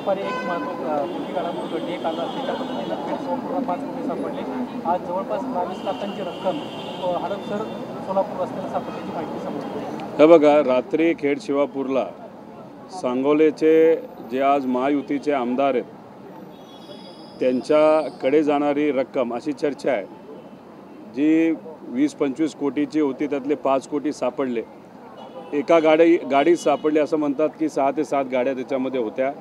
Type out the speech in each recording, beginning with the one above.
दुपारी एक मोठी घडामोड घडली. काल रात्रीच्या पद्धतीनं खेड सोलापूरला 5 कोटी सापडले. आज जवळपास 22 लाखांची रक्कम हडपसर सोलापूर रस्त्याला सापडल्याची माहिती समजते. हे बघा, रात्री खेड शिवापूरला सांगोलेचे जे आज महायुतीचे आमदार आहेत त्यांच्याकडे जाणारी रक्कम अशी चर्चा आहे जी 20-25 कोटीची होती, त्यातले 5 कोटी सापडले. एका गाडीत सापडले असं म्हणतात की 6 ते 7 गाड्या त्याच्यामध्ये होत्या.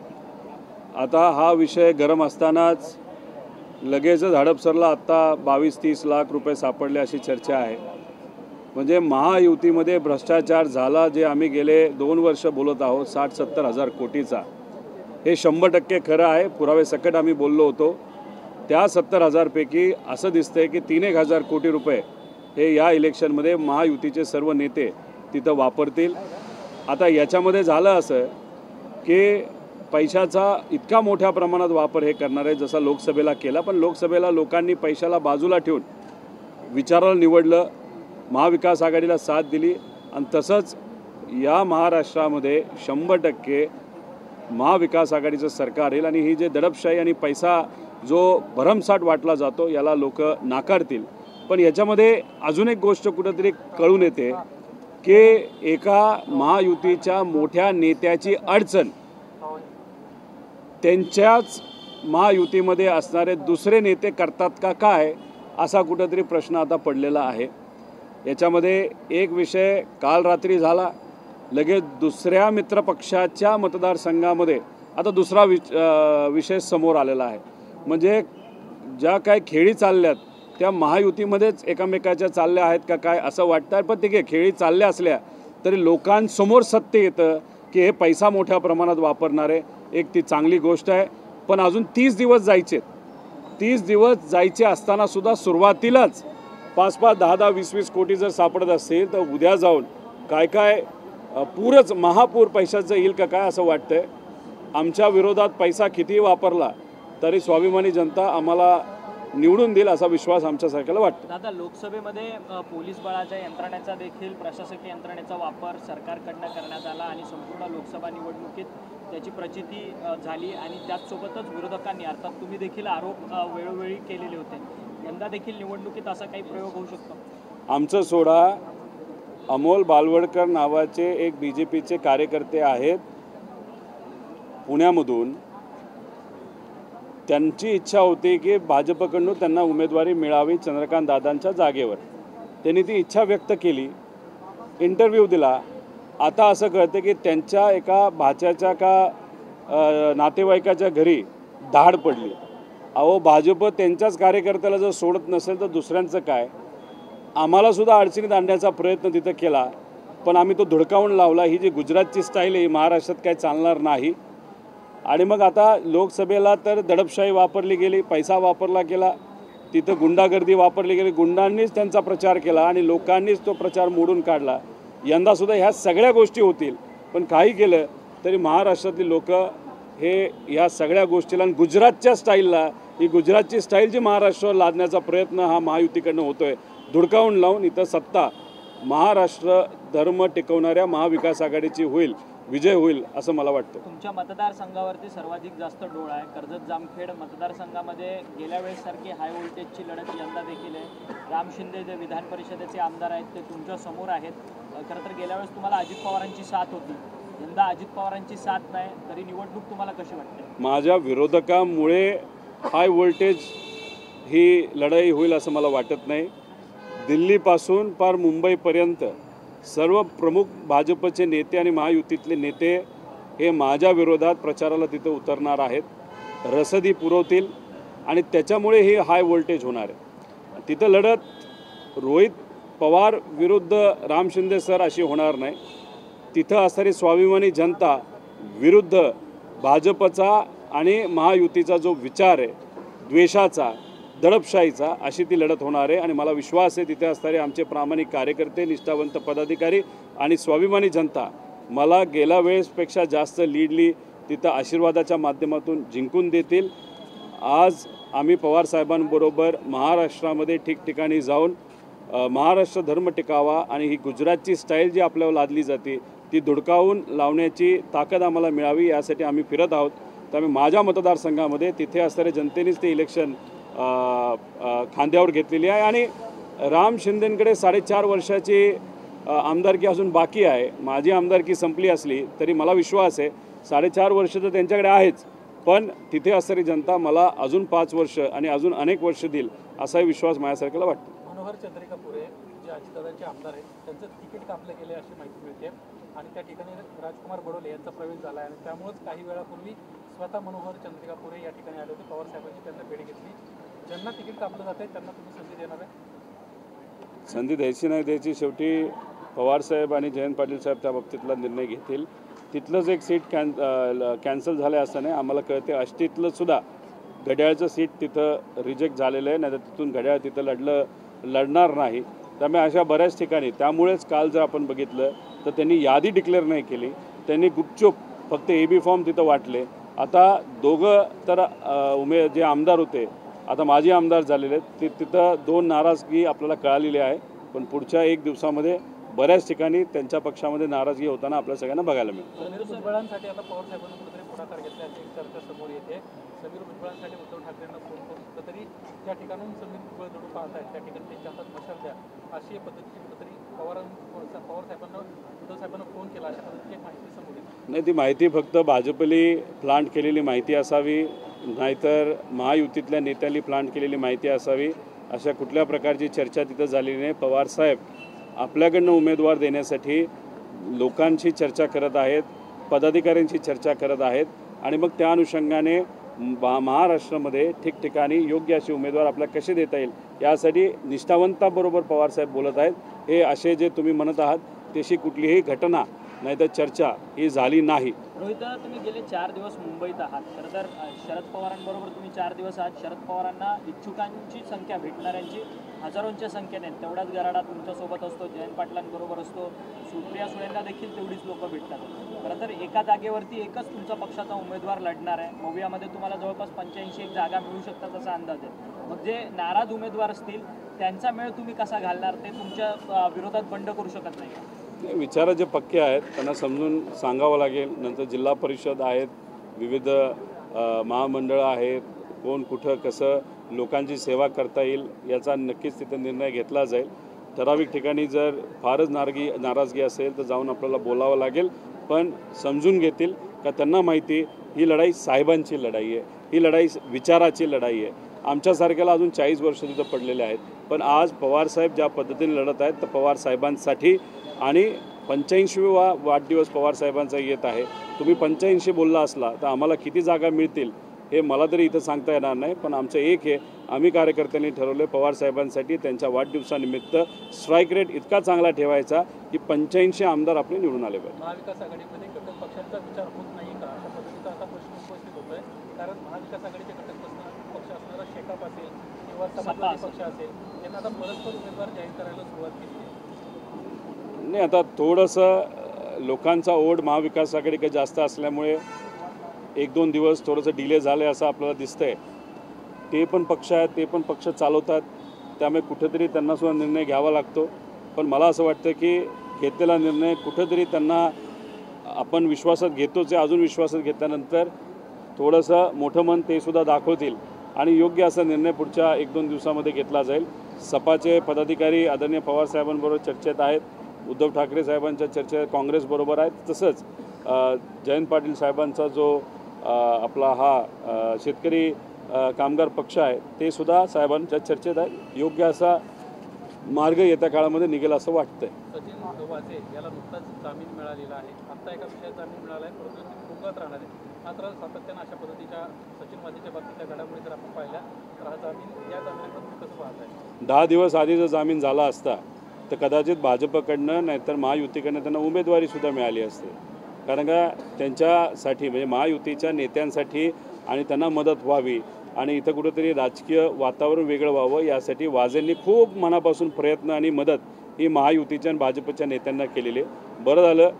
आता हा विषय गरम असतानाच लगेचच हडपसरला आत्ता 22-30 लाख रुपये सापडले अशी चर्चा आहे. म्हणजे महायुतीमध्ये भ्रष्टाचार झाला जे आम्ही गेले 2 वर्ष बोलत आहोत 60-70 हजार कोटीचा, हे 100% खरं आहे. पुरावेसकट आम्ही बोललो होतो. त्या 70,000 पैकी असं दिसतंय की 3-1 हजार कोटी रुपये हे या इलेक्शनमध्ये महायुतीचे सर्व नेते तिथं वापरतील. आता याच्यामध्ये झालं असं की पैशाचा इतका मोठ्या प्रमाणात वापर हे करणार आहे जसा लोकसभेला केला, पण लोकसभेला लोकांनी पैशाला बाजूला ठेवून विचाराला निवडलं, महाविकास आघाडीला साथ दिली आणि तसंच या महाराष्ट्रामध्ये 100% महाविकास आघाडीचं सरकार येईल आणि ही जे दडपशाही आणि पैसा जो भरमसाठ वाटला जातो याला लोक नाकारतील. पण याच्यामध्ये अजून एक गोष्ट कुठंतरी कळून येते की एका महायुतीच्या मोठ्या नेत्याची अडचण त्यांच्याच महायुतीमध्ये असणारे दुसरे नेते करतात का काय, असा कुठंतरी प्रश्न आता पडलेला आहे. याच्यामध्ये एक विषय काल रात्री झाला, लगेच दुसऱ्या मित्रपक्षाच्या मतदारसंघामध्ये आता दुसरा विषय समोर आलेला आहे. म्हणजे ज्या काय खेळी चालल्यात त्या महायुतीमध्येच एकमेकाच्या चालल्या आहेत का काय असं वाटतं. पण ठीक आहे, खेळी चालल्या असल्या तरी लोकांसमोर सत्य येतं की हे पैसा मोठ्या प्रमाणात वापरणारे, एक ती चांगली गोष्ट आहे. पण अजून 30 दिवस जायचे. 30 दिवस जायचे असतानासुद्धा सुरुवातीलाच 5-5, 10-10, 20-20 कोटी जर सापडत असतील तर उद्या जाऊन काय काय पूरच महापूर पैशाचं येईल का काय असं वाटतंय. आमच्या विरोधात पैसा कितीही वापरला तरी स्वाभिमानी जनता आम्हाला निवडून देईल असा विश्वास आमच्यासारख्याला वाटतो. दादा, लोकसभेमध्ये पोलीस बळाच्या यंत्रणेचा देखील प्रशासकीय यंत्रणेचा वापर सरकारकडनं करण्यात आला आणि संपूर्ण लोकसभा निवडणुकीत त्याची प्रचिती झाली आणि त्याचसोबतच विरोधकांनी अर्थात तुम्ही देखील आरोप वेळोवेळी केलेले होते. यंदा देखील निवडणुकीत असा काही प्रयोग होऊ शकतो? आमचं सोडा, अमोल बालवडकर नावाचे एक BJPचे कार्यकर्ते आहेत पुण्यामधून. त्यांची इच्छा होती की भाजपकडून त्यांना उमेदवारी मिळावी चंद्रकांत दादांच्या जागेवर. त्यांनी ती इच्छा व्यक्त केली, इंटरव्ह्यू दिला. आता असं कळतं की त्यांच्या एका भाच्याच्या का नातेवाईकाच्या घरी धाड पडली. अहो, भाजप त्यांच्याच कार्यकर्त्याला जर सोडत नसेल तर दुसऱ्यांचं काय. आम्हालासुद्धा अडचणीत आणण्याचा प्रयत्न तिथं केला, पण आम्ही तो धुडकावून लावला. ही जी गुजरातची स्टाईल आहे महाराष्ट्रात काय चालणार नाही. आणि मग आता लोकसभेला तर दडपशाही वापरली गेली, पैसा वापरला गेला, तिथं गुंडागर्दी वापरली गेली, गुंडांनीच त्यांचा प्रचार केला आणि लोकांनीच तो प्रचार मोडून काढला. यंदासुद्धा ह्या सगळ्या गोष्टी होतील. पण काही केलं तरी महाराष्ट्रातली लोक हे ह्या सगळ्या गोष्टीला आणि गुजरातच्या स्टाईलला, ही गुजरातची स्टाईल जी महाराष्ट्रावर लादण्याचा प्रयत्न हा महायुतीकडनं होतो आहे, धुडकावून लावून इथं सत्ता महाराष्ट्र धर्म टिकवणाऱ्या महाविकास आघाडीची होईल, विजय होईल असं मला वाटतं. तुमच्या मतदारसंघावरती सर्वाधिक जास्त डोळा आहे. कर्जत जामखेड मतदारसंघामध्ये गेल्या वेळेसारखी हाय व्होल्टेजची लढत यंदा देखील आहे. राम शिंदे जे विधान परिषदेचे आमदार आहेत ते तुमच्या समोर आहेत. खरं तर गेल्या वेळेस तुम्हाला अजित पवारांची साथ होती, यंदा अजित पवारांची साथ नाही, तरी निवडणूक तुम्हाला कशी वाटते? माझ्या विरोधकामुळे हाय व्होल्टेज ही लढाई होईल असं मला वाटत नाही. दिल्लीपासून पार मुंबईपर्यंत सर्व प्रमुख भाजपचे नेते आणि महायुतीतले नेते हे माझ्या विरोधात प्रचाराला तिथं उतरणार आहेत, रसदी पुरवतील आणि त्याच्यामुळे ही हाय व्होल्टेज होणार आहे. तिथं लढत रोहित पवार विरुद्ध राम शिंदे सर अशी होणार नाही. तिथं असणारी स्वाभिमानी जनता विरुद्ध भाजपचा आणि महायुतीचा जो विचार आहे द्वेषाचा, दडपशाहीचा, अशी ती लढत होणार आहे. आणि मला विश्वास आहे तिथे असणारे आमचे प्रामाणिक कार्यकर्ते, निष्ठावंत पदाधिकारी आणि स्वाभिमानी जनता मला गेल्या वेळेसपेक्षा जास्त लीडली तिथं आशीर्वादाच्या माध्यमातून जिंकून देतील. आज आम्ही पवारसाहेबांबरोबर महाराष्ट्रामध्ये ठिकठिकाणी जाऊन महाराष्ट्र धर्म टिकावा आणि ही गुजरातची स्टाईल जी आपल्यावर लादली जाते ती धुडकावून लावण्याची ताकद आम्हाला मिळावी यासाठी आम्ही फिरत आहोत. त्यामुळे माझ्या मतदारसंघामध्ये तिथे असणाऱ्या जनतेनेच ते इलेक्शन खांद्यावर घेतलेली आहे आणि राम शिंदेंकडे 4.5 वर्षाची आमदारकी अजून बाकी आहे. माझी आमदारकी संपली असली तरी मला विश्वास आहे 4.5 वर्ष तर त्यांच्याकडे आहेच, पण तिथे असणारी जनता मला अजून 5 वर्ष आणि अजून अनेक वर्ष देईल असाही विश्वास माझ्यासारख्याला वाटतो. मनोहर चंद्रिका पुरे जे अजितदादांचे आमदार आहेत त्यांचं तिकीट कापलं गेले अशी माहिती मिळते आणि त्या ठिकाणी राजकुमार बडोले यांचा प्रवेश झाला आहे आणि त्यामुळेच काही वेळापूर्वी स्वतः मनोहर चंद्रिका पुरे या ठिकाणी आले होते. पवार साहेबांची त्यांना भेट घेतली. ज्यांना तिकीट कापलं जात आहे त्यांना तुम्ही संधी देणार आहे? संधी द्यायची नाही द्यायची शेवटी पवारसाहेब आणि जयंत पाटील साहेब त्या बाबतीतला निर्णय घेतील. तिथलंच एक सीट कॅन्सल झालं असताना आम्हाला कळते आष्टीतलं सुद्धा घड्याळचं सीट तिथं रिजेक्ट झालेलं आहे, नाही तर तिथून घड्याळ तिथं लढणार नाही. त्यामुळे अशा बऱ्याच ठिकाणी त्यामुळेच काल जर आपण बघितलं तर त्यांनी यादी डिक्लेअर नाही केली, त्यांनी गुपचूप फक्त AB फॉर्म तिथं वाटले. आता दोघं तर जे आमदार होते आता माजी आमदार झालेले आहेत तिथं 2 नाराजगी आपल्याला कळालेली आहे, पण पुढच्या 1 दिवसामध्ये बऱ्याच ठिकाणी त्यांच्या पक्षामध्ये नाराजगी होताना आपल्या सगळ्यांना बघायला मिळेल. समीर भुजबळांसाठी आता पवार साहेबांना कुठेतरी पुढाकार घेतल्याची चर्चा समोर येते. समीर भुजबळांसाठी उद्धव ठाकरेंना फोन करून कुठेतरी त्या ठिकाणून समीर भुजबळ जडू पाहत आहेत, त्या ठिकाणी त्यांच्या हातात मशाल द्या अशी पद्धतीची कुठेतरी पवार साहेबांना उद्धव साहेबांना फोन केला अशा पद्धतीची एक माहिती समोर येते. नाही, ती माहिती फक्त भाजपली प्लांट केलेली माहिती असावी, नाहीतर महायुतीतल्या नेत्यांनी प्लांट केलेली माहिती असावी. अशा कुठल्या प्रकारची चर्चा तिथं झालेली नाही. पवारसाहेब आपल्याकडनं उमेदवार देण्यासाठी लोकांशी चर्चा करत आहेत, पदाधिकाऱ्यांची चर्चा करत आहेत आणि मग त्या अनुषंगाने महाराष्ट्रामध्ये ठिकठिकाणी योग्य असे उमेदवार आपल्याला कसे देता येईल यासाठी निष्ठावंताबरोबर पवारसाहेब बोलत आहेत. हे असे जे तुम्ही म्हणत आहात तशी कुठलीही घटना नाही तर चर्चा ही झाली नाही. रोहित, तुम्ही गेले 4 दिवस मुंबईत आहात. खरं तर शरद पवारांबरोबर तुम्ही 4 दिवस आहात. शरद पवारांना इच्छुकांची संख्या भेटणाऱ्यांची हजारोंच्या संख्येने तेवढाच गराडा तुमच्यासोबत असतो, जयंत पाटलांबरोबर असतो, सुप्रिया सुळेंना देखील तेवढीच लोकं भेटतात. खरं तर एका जागेवरती एकच तुमचा पक्षाचा उमेदवार लढणार आहे. मवियामध्ये तुम्हाला जवळपास 85 जागा मिळू शकतात असा अंदाज आहे. मग जे नाराज उमेदवार असतील त्यांचा मेळ तुम्ही कसा घालणार? ते तुमच्या विरोधात बंड करू शकत नाही. विचार जे पक्के आहेत त्यांना समजून सांगावं लागेल. नंतर जिल्हा परिषद आहेत, विविध महामंडळं आहेत, कोण कुठं कसं लोकांची सेवा करता येईल याचा नक्कीच तिथं निर्णय घेतला जाईल. ठराविक ठिकाणी जर फारच नाराजगी असेल तर जाऊन आपल्याला बोलावं लागेल, पण समजून घेतील का त्यांना माहिती ही लढाई साहेबांची लढाई आहे, ही लढाई विचाराची लढाई आहे. आमच्यासारख्याला अजून 40 वर्ष तिथं पडलेले आहेत, पण आज पवारसाहेब ज्या पद्धतीने लढत आहेत तर पवारसाहेबांसाठी आणि 85वा वाढदिवस पवारसाहेबांचा येत आहे. तुम्ही 85 बोलला असला तर आम्हाला किती जागा मिळतील हे मला तरी इथं सांगता येणार नाही, पण आमचं एक आहे, आम्ही कार्यकर्त्यांनी ठरवलं पवारसाहेबांसाठी त्यांच्या वाढदिवसानिमित्त स्ट्राईक रेट इतका चांगला ठेवायचा की 85 आमदार आपले निवडून आले पाहिजे. महाविकास आघाडीमध्ये घटक पक्षांचा विचार होत नाही का अशा पद्धतीचा आता प्रश्न उपस्थित होतोय. कारण महाविकास आघाडीचे घटक पक्ष असणारा शेकाप असेल किंवा समाजवादी पक्ष असेल यांना आता परस्पर उमेदवार जाहीर करायला सुरुवात केली आहे. नाही, आता थोडंसं लोकांचा ओढ महाविकास आघाडीकडे जास्त असल्यामुळे 1-2 दिवस थोडंसं डिले झालं असं आपल्याला दिसतंय. ते पण पक्ष आहेत, ते पण पक्ष चालवतात, त्यामुळे कुठेतरी त्यांनासुद्धा निर्णय घ्यावा लागतो. पण मला असं वाटतं की घेतलेला निर्णय कुठेतरी त्यांना आपण विश्वासात घेतोच आहे, अजून विश्वासात घेतल्यानंतर थोडंसं मोठं मन ते सुद्धा दाखवतील आणि योग्य असा निर्णय पुढच्या 1-2 दिवसामध्ये घेतला जाईल. सपाचे पदाधिकारी आदरणीय पवारसाहेबांबरोबर चर्चेत आहेत, उद्धव ठाकरे साहेबांच्या चर्चेत काँग्रेसबरोबर आहेत, तसंच जयंत पाटील साहेबांचा जो आपला हा शेतकरी कामगार पक्ष आहे ते सुद्धा साहेबांच्या चर्चेत आहे. योग्य असा मार्ग येत्या काळामध्ये निघेल असं वाटतंय. सचिन वाझे याला नुकताच जामीन मिळालेला आहे. आत्ता एका विषयात जामीन मिळाला आहे, परंतु तुरुंगात राहणार आहे. मात्र सातत्यानं अशा पद्धतीच्या सचिन वाझेच्या बाबतीतल्या घडामोडी जर आपण पाहिल्या तर हा जामीन या जामिनाकडे तुम्ही कसं पाहताय? 10 दिवस आधी जर जामीन झाला असता तर कदाचित भाजपकडनं नाहीतर महायुतीकडनं त्यांना उमेदवारीसुद्धा मिळाली असते. कारण का त्यांच्यासाठी म्हणजे महायुतीच्या नेत्यांसाठी आणि त्यांना मदत व्हावी आणि इथं कुठंतरी राजकीय वातावरण वेगळं व्हावं यासाठी वाझेंनी खूप मनापासून प्रयत्न आणि मदत ही महायुतीच्या आणि भाजपच्या नेत्यांना केलेली आहे. बरं झालं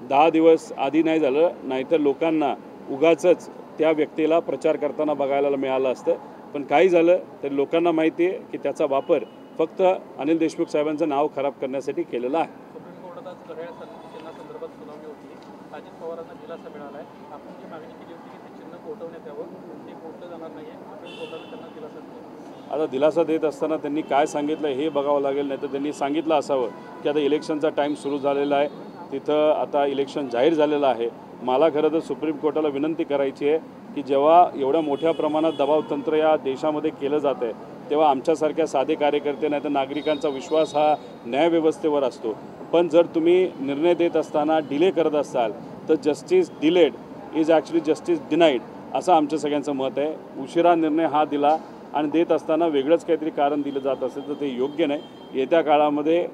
10 दिवस आधी नाही झालं, नाहीतर लोकांना उगाचच त्या व्यक्तीला प्रचार करताना बघायला मिळालं असतं. पण काही झालं तर लोकांना माहिती आहे की त्याचा वापर फक्त अनिल देशमुख साहेबांचं नाव खराब करण्यासाठी केलेला आहे. सुप्रीम कोर्टात आज घड्याळ चिन्हासंदर्भात सुनावणी होती. अजित पवारांना दिलासा मिळाला आहे. आपण जी मागणी केली होती की ते चिन्ह कोर्टावर देण्यात यावं, ते कोर्टला जाणार नाही आहे, सुप्रीम कोर्टाने त्यांना दिलासा दिला. आता दिलासा देत असताना त्यांनी काय सांगितलं हे बघावं लागेल, नाही तर त्यांनी सांगितलं असावं की आता इलेक्शनचा टाईम सुरू झालेला आहे, तिथं आता इलेक्शन जाहीर झालेलं आहे. मला खरं तर सुप्रीम कोर्टाला विनंती करायची आहे की जेव्हा एवढ्या मोठ्या प्रमाणात दबावतंत्र या देशामध्ये केलं जातं आहे, तेव्हा आमच्यासारख्या साधे कार्यकर्ते नाही तर नागरिकांचा विश्वास हा न्यायव्यवस्थेवर असतो. पण जर तुम्ही निर्णय देत असताना डिले करत असाल तर justice delayed is actually justice denied असं आमचं सगळ्यांचं मत आहे. उशिरा निर्णय हा दिला आणि देत असताना वेगळंच काहीतरी कारण दिलं जात असेल तर ते योग्य नाही. येत्या काळामध्ये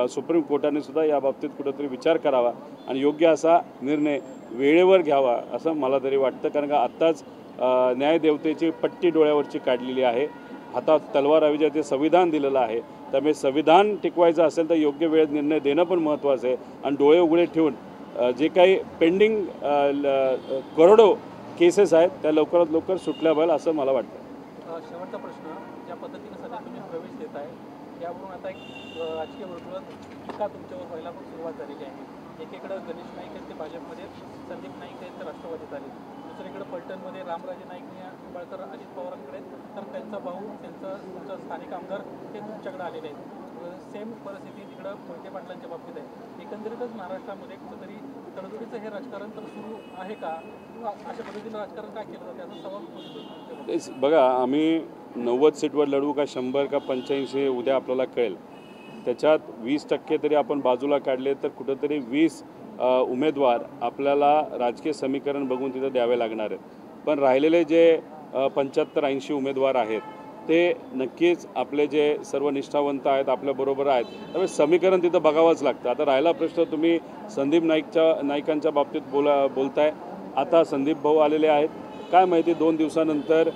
सुप्रीम कोर्टाने सुद्धा याबाबतीत कुठंतरी विचार करावा आणि योग्य असा निर्णय वेळेवर घ्यावा असं मला तरी वाटतं. कारण का आत्ताच न्यायदेवतेची पट्टी डोळ्यावरची काढलेली आहे, हातात तलवार ऐवजी ते संविधान दिलेलं आहे. त्यामुळे संविधान टिकवायचं असेल तर योग्य वेळेत निर्णय देणं पण महत्त्वाचं आहे. आणि डोळे उघडे ठेवून जे काही पेंडिंग करोडो केसेस आहेत त्या लवकरात लवकर सुटल्या पाहिजे असं मला वाटतं. शेवटचा प्रश्न, ज्या पद्धतीने सध्या तुम्ही प्रवेश देत आहे यावरून आता एक राजकीय वर्तुळात टीका तुमच्यावर व्हायला पण सुरुवात झालेली आहे. एकीकडे गणेश नाईक आहेत ते भाजपमध्ये, संदीप नाईक आहेत ते राष्ट्रवादीत आले, दुसरीकडे पलटणमध्ये रामराजे नाईक निंबाळकर अजित पवारांकडे, तर त्यांचा भाऊ तुमचा स्थानिक आमदार ते तुमच्याकडे आलेले आहेत. सेम परिस्थिती तिकडं मोहिते पाटलांच्या बाबतीत आहे. एकंदरीतच महाराष्ट्रामध्ये कुठंतरी तडजोडीचं हे राजकारण तर सुरू आहे का, किंवा अशा पद्धतीनं राजकारण काय केलं जाते असा सवाल होतो. बघा, आम्ही 90 सीटवर लढवू का 100 का 85 उद्या आपल्याला कळेल. त्याच्यात 20% तरी आपण बाजूला काढले तर कुठंतरी 20 उमेदवार आपल्याला राजकीय समीकरण बघून तिथं द्यावे लागणार आहेत. पण राहिलेले जे 75-80 उमेदवार आहेत ते नक्कीच आपले जे सर्व निष्ठावंत आहेत आपल्याबरोबर आहेत, त्यामुळे समीकरण तिथं बघावंच लागतं. आता राहिला प्रश्न तुम्ही संदीप नाईकांच्या बाबतीत बोलताय. आता संदीप भाऊ आलेले आहेत, काय माहिती 2 दिवसानंतर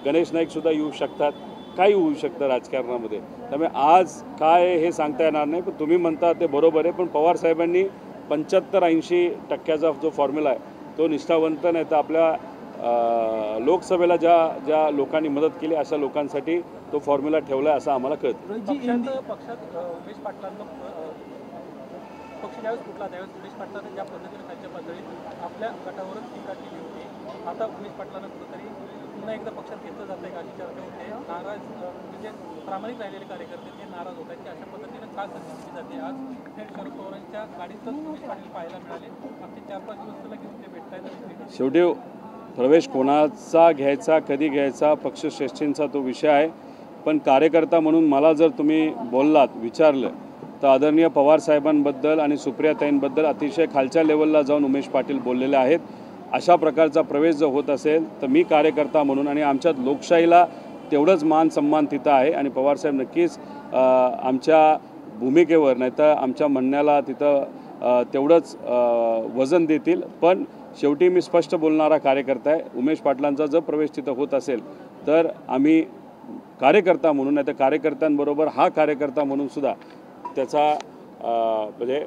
गणेश नाईकसुद्धा येऊ शकतात, काही होऊ शकतं राजकारणामध्ये. त्यामुळे आज काय हे सांगता येणार नाही. पण तुम्ही म्हणता ते बरोबर आहे, पण पवारसाहेबांनी 75-80% जो फॉर्म्युला आहे तो निष्ठावंत नाही तर आपल्या लोकसभेला ज्या लोकांनी मदत केली अशा लोकांसाठी तो फॉर्म्युला ठेवला आहे असं आम्हाला कळतं. पक्षात उमेश पाटलांना पक्ष ज्यावेळेस कुठला त्यावेळेस उमेश पाटलांना ज्या पद्धतीने त्यांच्या पातळीत आपल्या गटावरच टीका केली होती, आता उमेश पाटलांना कुठंतरी पुन्हा एकदा पक्षात घेतलं जातं आहे का अशी चर्चा होते. नाराज म्हणजे प्रामाणिक राहिलेले कार्यकर्ते ते नाराज होत आहेत की अशा पद्धतीनं का संधी दिली जाते. आज थेट शरद पवारांच्या गाडीतच उमेश पाटील पाहायला मिळाले. मागचे 4-5 दिवस त्याला घेऊन ते भेटतायत. शेवटी प्रवेश कोणाचा घ्यायचा, कधी घ्यायचा, पक्षश्रेष्ठींचा तो विषय आहे. पण कार्यकर्ता म्हणून मला जर तुम्ही बोललात, विचारलं तर आदरणीय पवारसाहेबांबद्दल आणि सुप्रियाताईंबद्दल अतिशय खालच्या लेवलला जाऊन उमेश पाटील बोललेले आहेत. अशा प्रकारचा प्रवेश जर होत असेल तर मी कार्यकर्ता म्हणून आणि आमच्यात लोकशाहीला तेवढंच मान सन्मान तिथं आहे आणि पवारसाहेब नक्कीच आमच्या भूमिकेवर नाही तर आमच्या म्हणण्याला तिथं तेवढंच वजन देतील. पण शेवटी मी स्पष्ट बोलणारा कार्यकर्ता आहे. उमेश पाटलांचा जर प्रवेश तिथं होत असेल तर आम्ही कार्यकर्ता म्हणून नाही तर कार्यकर्त्यांबरोबर हा कार्यकर्ता म्हणून सुद्धा त्याचा म्हणजे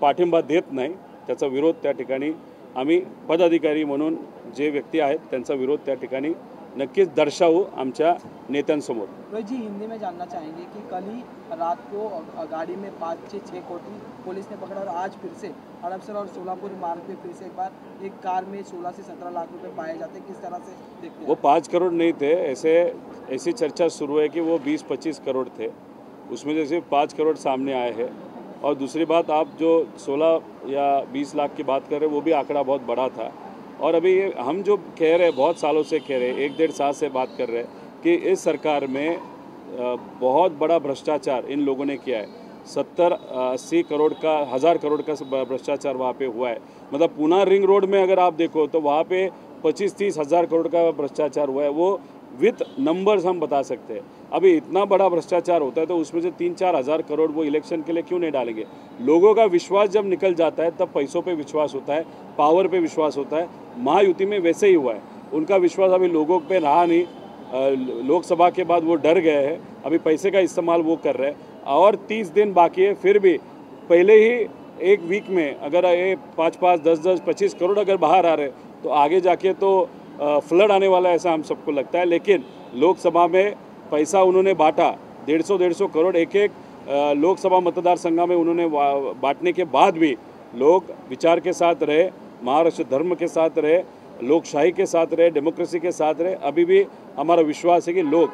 पाठिंबा देत नाही, त्याचा विरोध त्या ठिकाणी आम्ही पदाधिकारी म्हणून जे व्यक्ती आहेत त्यांचा विरोध त्या ठिकाणी नक्कीच दर्शावू आमच्या नेत्यांसमोर. रोहित जी, हिंदी में जानना चाहेंगे कि कल ही रात को गाड़ी में 5 से 6 कोटी पुलिस ने पकड़ा और आज फिर से हड़पसर और सोलापुर मार्ग पे फिर से एक बार एक कार में 16 से 17 लाख रुपए पाए जाते हैं. किस तरह से देखते हैं? वो 5 करोड़ नहीं थे, ऐसी चर्चा शुरू है कि वो 20-25 करोड़ थे. उसमें जैसे 5 करोड़ सामने आए हैं. और दूसरी बात, आप जो 16 या 20 लाख की बात कर रहे हैं वो भी आंकड़ा बहुत बड़ा था. और अभी हम जो कह रहे हैं बहुत सालों से कह रहे हैं, 1-1.5 साल से बात कर रहे हैं कि इस सरकार में बहुत बड़ा भ्रष्टाचार इन लोगों ने किया है. 70-80 करोड़ का 1000 करोड़ का भ्रष्टाचार वहाँ पे हुआ है. मतलब पूना रिंग रोड में अगर आप देखो तो वहाँ पे 25-30 हज़ार करोड़ का भ्रष्टाचार हुआ है. वो विथ नंबर्स हम बता सकते हैं. अभी इतना बड़ा भ्रष्टाचार होता है तो उसमें से 3-4 हज़ार करोड़ वो इलेक्शन के लिए क्यों नहीं डालेंगे. लोगों का विश्वास जब निकल जाता है तब पैसों पे विश्वास होता है, पावर पे विश्वास होता है. महायुति में वैसे ही हुआ है. उनका विश्वास अभी लोगों पे रहा नहीं. लोकसभा के बाद वो डर गए हैं, अभी पैसे का इस्तेमाल वो कर रहे हैं. और 30 दिन बाकी है, फिर भी पहले ही एक वीक में अगर ये 5-5, 10-10, 25 करोड़ अगर बाहर आ रहे तो आगे जाके तो फ्लड आने वाला है ऐसा हम सबको लगता है. लेकिन लोकसभा में पैसा उन्होंने बांटा 150 करोड़ एक लोकसभा मतदार संघ में उन्होंने बांटने के बाद भी लोग विचार के साथ रहे, महाराष्ट्र धर्म के साथ रहे. लोकशाही के साथ रहे, डेमोक्रेसी के साथ रहे। अभी भी हमारा विश्वास है कि लोग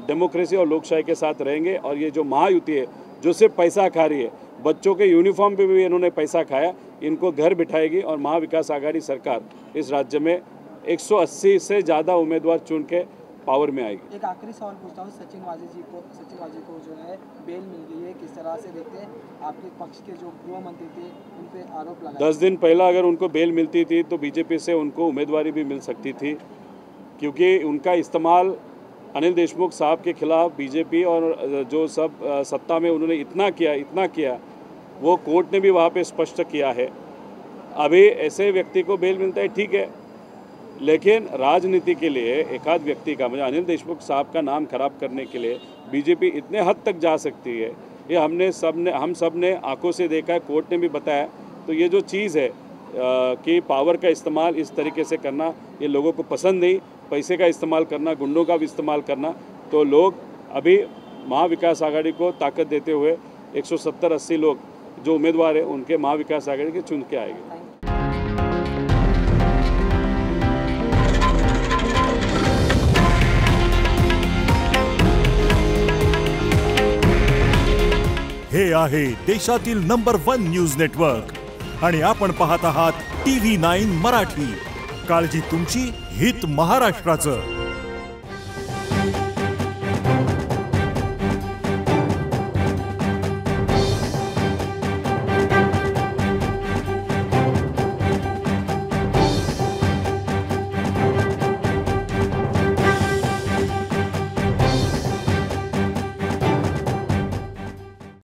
डेमोक्रेसी और लोकशाही के साथ रहेंगे। और ये जो महायुति है जो सिर्फ पैसा खा रही है, बच्चों के यूनिफॉर्म पे भी इन्होंने पैसा खाया, इनको घर बिठाएगी और महाविकास आघाड़ी सरकार इस राज्य में 180 से ज़्यादा उम्मीदवार चुन के पावर में आएगी। एक आखिरी सवाल पूछता हूँ, सचिन वाजी को जो है बेल मिल गई है, किस तरह से देखते हैं? आपके पक्ष के जो गृह मंत्री थे उन पे आरोप लगा 10 दिन पहला अगर उनको बेल मिलती थी तो बीजेपी से उनको उम्मीदवारी भी मिल सकती थी, क्योंकि उनका इस्तेमाल अनिल देशमुख साहब के खिलाफ बीजेपी और जो सब सत्ता में उन्होंने इतना किया, वो कोर्ट ने भी वहाँ पे स्पष्ट किया है। अभी ऐसे व्यक्ति को बेल मिलता है, ठीक है, लेकिन राजनीति के लिए एक आध व्यक्ति का, मुझे अनिल देशमुख साहब का नाम खराब करने के लिए बीजेपी इतने हद तक जा सकती है, ये हम सब ने आंखों से देखा है, कोर्ट ने भी बताया। तो ये जो चीज़ है कि पावर का इस्तेमाल इस तरीके से करना, ये लोगों को पसंद नहीं। पैसे का इस्तेमाल करना, गुंडों का भी इस्तेमाल करना, तो लोग अभी महाविकास आघाड़ी को ताकत देते हुए 170-80 लोग जो उम्मीदवार है उनके महाविकास आघाड़ी के चुन के आएंगे। हे आहे देशातील नंबर 1 न्यूज नेटवर्क आणि आपण पाहत आहात TV9 मराठी। काळजी तुमची, हित महाराष्ट्राचं।